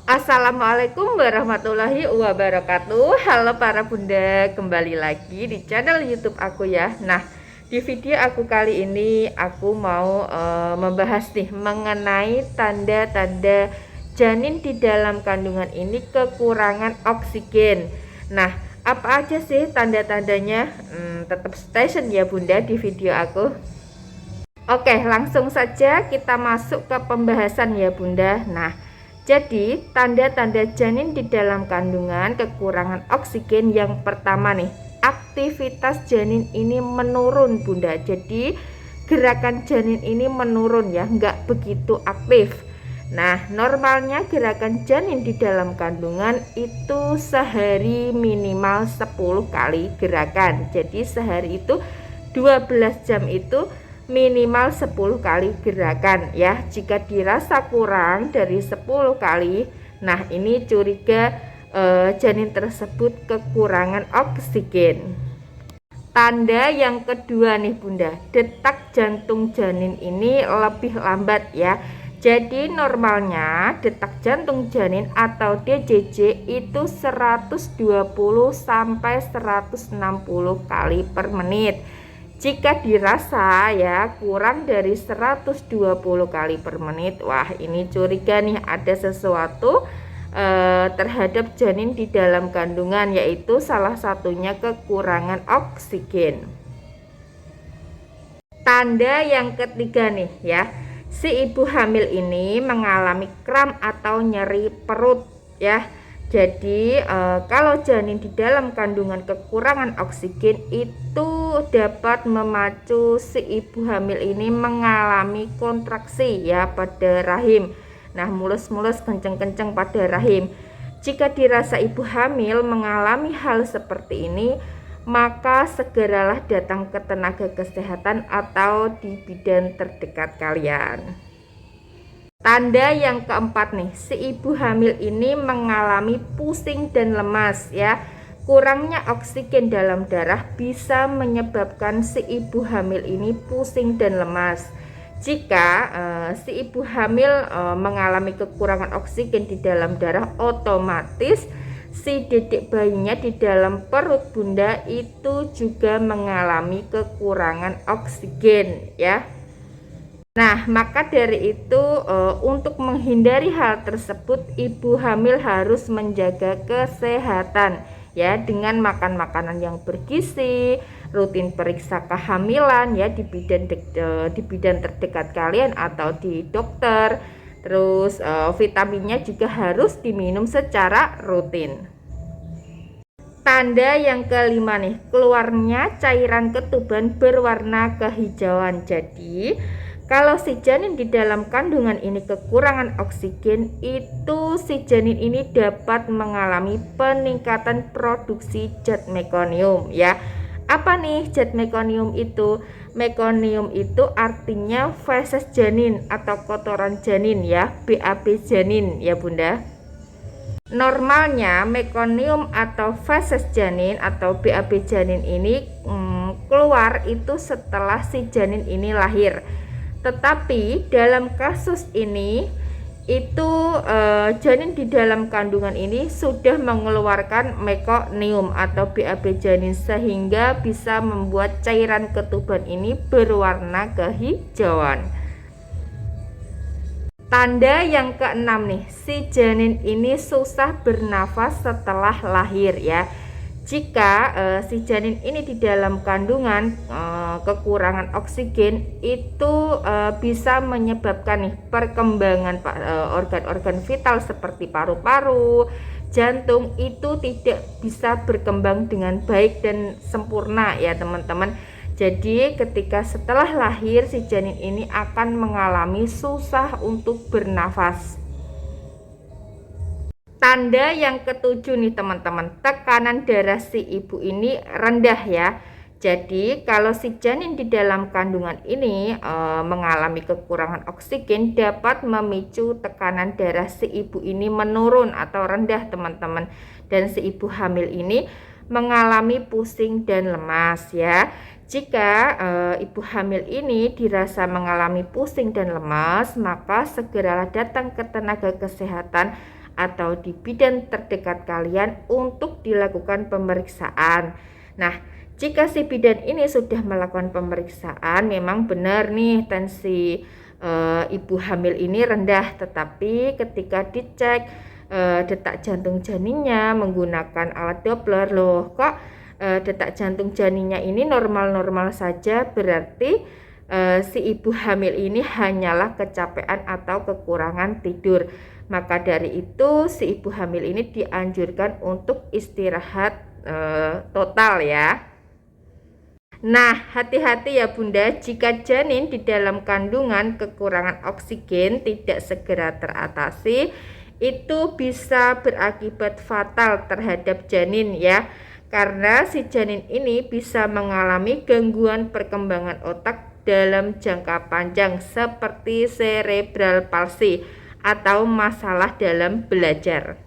Assalamualaikum warahmatullahi wabarakatuh. Halo para bunda, kembali lagi di channel YouTube aku ya. Nah, di video aku kali ini aku mau membahas nih mengenai tanda-tanda janin di dalam kandungan ini kekurangan oksigen. Nah, apa aja sih tanda-tandanya? Tetap stay tune ya bunda di video aku. Oke, langsung saja kita masuk ke pembahasan ya bunda. Nah, jadi tanda-tanda janin di dalam kandungan kekurangan oksigen yang pertama nih, aktivitas janin ini menurun bunda. Jadi gerakan janin ini menurun ya, nggak begitu aktif. Nah, normalnya gerakan janin di dalam kandungan itu sehari minimal 10 kali gerakan. Jadi sehari itu 12 jam itu minimal 10 kali gerakan ya. Jika dirasa kurang dari 10 kali, nah ini curiga janin tersebut kekurangan oksigen. Tanda yang kedua nih bunda, detak jantung janin ini lebih lambat ya. Jadi normalnya detak jantung janin atau DJJ itu 120 sampai 160 kali per menit. Jika dirasa ya kurang dari 120 kali per menit, wah ini curiga nih ada sesuatu terhadap janin di dalam kandungan, yaitu salah satunya kekurangan oksigen. Tanda yang ketiga nih ya, si ibu hamil ini mengalami kram atau nyeri perut ya. Jadi kalau janin di dalam kandungan kekurangan oksigen itu dapat memacu si ibu hamil ini mengalami kontraksi ya pada rahim. Nah, mulus-mulus kenceng-kenceng pada rahim. Jika dirasa ibu hamil mengalami hal seperti ini, maka segeralah datang ke tenaga kesehatan atau di bidan terdekat kalian. Tanda yang keempat nih, si ibu hamil ini mengalami pusing dan lemas ya. Kurangnya oksigen dalam darah bisa menyebabkan si ibu hamil ini pusing dan lemas. Jika si ibu hamil mengalami kekurangan oksigen di dalam darah, otomatis si dedek bayinya di dalam perut bunda itu juga mengalami kekurangan oksigen ya. Nah, maka dari itu untuk menghindari hal tersebut, ibu hamil harus menjaga kesehatan ya dengan makan makanan yang bergizi, rutin periksa kehamilan ya di bidan terdekat kalian atau di dokter. Terus vitaminnya juga harus diminum secara rutin. Tanda yang kelima nih, keluarnya cairan ketuban berwarna kehijauan. Jadi kalau si janin di dalam kandungan ini kekurangan oksigen, itu si janin ini dapat mengalami peningkatan produksi zat mekonium ya. Apa nih zat mekonium itu? Mekonium itu artinya feses janin atau kotoran janin ya, BAB janin ya bunda. Normalnya mekonium atau feses janin atau BAB janin ini keluar itu setelah si janin ini lahir. Tetapi dalam kasus ini itu janin di dalam kandungan ini sudah mengeluarkan mekonium atau BAB janin sehingga bisa membuat cairan ketuban ini berwarna kehijauan. Tanda yang keenam nih, si janin ini susah bernafas setelah lahir ya. Jika si janin ini di dalam kandungan kekurangan oksigen, itu bisa menyebabkan nih perkembangan organ-organ vital seperti paru-paru, jantung itu tidak bisa berkembang dengan baik dan sempurna ya teman-teman. Jadi ketika setelah lahir si janin ini akan mengalami susah untuk bernafas. Tanda yang ketujuh nih teman-teman, tekanan darah si ibu ini rendah ya. Jadi kalau si janin di dalam kandungan ini mengalami kekurangan oksigen, dapat memicu tekanan darah si ibu ini menurun atau rendah teman-teman. Dan si ibu hamil ini mengalami pusing dan lemas ya. Jika ibu hamil ini dirasa mengalami pusing dan lemas, maka segeralah datang ke tenaga kesehatan atau di bidan terdekat kalian untuk dilakukan pemeriksaan. Nah, jika si bidan ini sudah melakukan pemeriksaan, memang benar nih tensi ibu hamil ini rendah, tetapi ketika dicek detak jantung janinnya menggunakan alat Doppler, loh kok detak jantung janinnya ini normal-normal saja, berarti si ibu hamil ini hanyalah kecapean atau kekurangan tidur. Maka dari itu si ibu hamil ini dianjurkan untuk istirahat total ya. Nah, hati-hati ya Bunda, jika janin di dalam kandungan kekurangan oksigen tidak segera teratasi, itu bisa berakibat fatal terhadap janin ya. Karena si janin ini bisa mengalami gangguan perkembangan otak dalam jangka panjang seperti cerebral palsy atau masalah dalam belajar.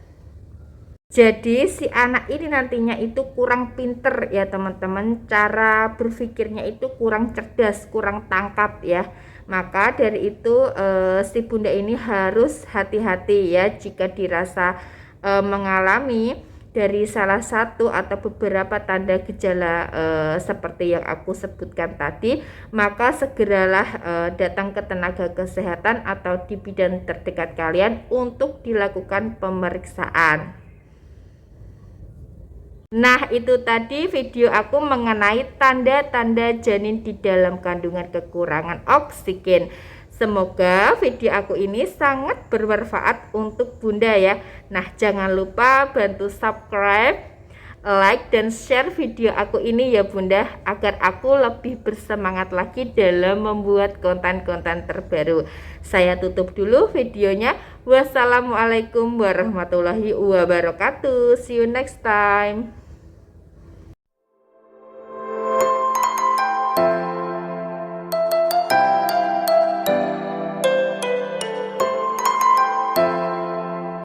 Jadi si anak ini nantinya itu kurang pinter ya teman-teman, cara berpikirnya itu kurang cerdas, kurang tangkap ya. Maka dari itu si bunda ini harus hati-hati ya jika dirasa mengalami dari salah satu atau beberapa tanda gejala seperti yang aku sebutkan tadi, maka segeralah datang ke tenaga kesehatan atau di bidan terdekat kalian untuk dilakukan pemeriksaan. Nah, itu tadi video aku mengenai tanda-tanda janin di dalam kandungan kekurangan oksigen. Semoga video aku ini sangat bermanfaat untuk Bunda ya. Nah, jangan lupa bantu subscribe, like, dan share video aku ini ya Bunda, agar aku lebih bersemangat lagi dalam membuat konten-konten terbaru. Saya tutup dulu videonya. Wassalamualaikum warahmatullahi wabarakatuh. See you next time.